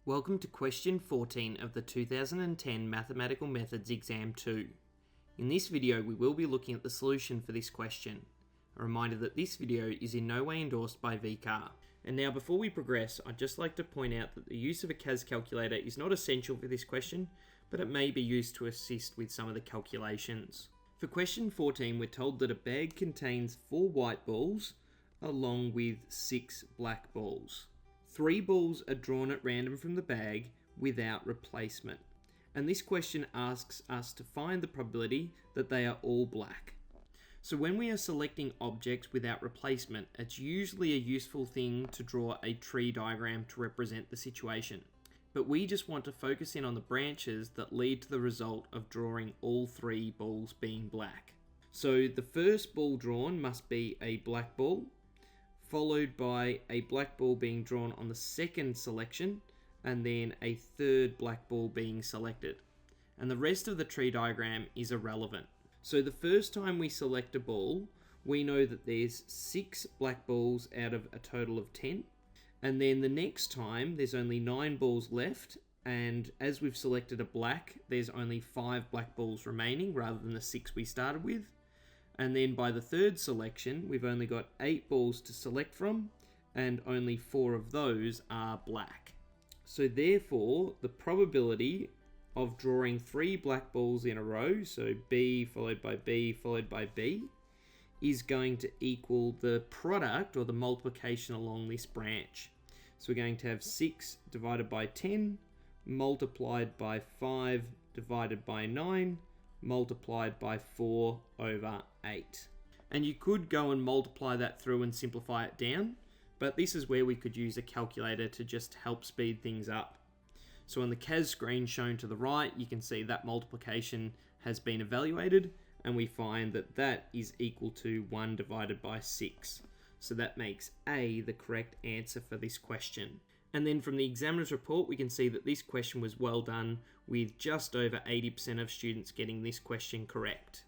Welcome to question 14 of the 2010 Mathematical Methods Exam 2. In this video we will be looking at the solution for this question. A reminder that this video is in no way endorsed by VCAA. And now before we progress, I'd just like to point out that the use of a CAS calculator is not essential for this question, but it may be used to assist with some of the calculations. For question 14 we're told that a bag contains 4 white balls along with 6 black balls. 3 balls are drawn at random from the bag without replacement. And this question asks us to find the probability that they are all black. So when we are selecting objects without replacement, it's usually a useful thing to draw a tree diagram to represent the situation. But we just want to focus in on the branches that lead to the result of drawing all 3 balls being black. So the first ball drawn must be a black ball, followed by a black ball being drawn on the second selection, and then a third black ball being selected. And the rest of the tree diagram is irrelevant. So the first time we select a ball, we know that there's 6 black balls out of a total of 10. And then the next time, there's only 9 balls left, and as we've selected a black, there's only 5 black balls remaining rather than the 6 we started with. And then by the third selection, we've only got 8 balls to select from, and only 4 of those are black. So therefore, the probability of drawing 3 black balls in a row, so B followed by B followed by B, is going to equal the product or the multiplication along this branch. So we're going to have 6 divided by 10, multiplied by 5 divided by 9, multiplied by 4 over 8. And you could go and multiply that through and simplify it down, but this is where we could use a calculator to just help speed things up. So on the CAS screen shown to the right, you can see that multiplication has been evaluated, and we find that that is equal to 1 divided by 6. So that makes A the correct answer for this question. And then from the examiner's report, we can see that this question was well done, with just over 80% of students getting this question correct.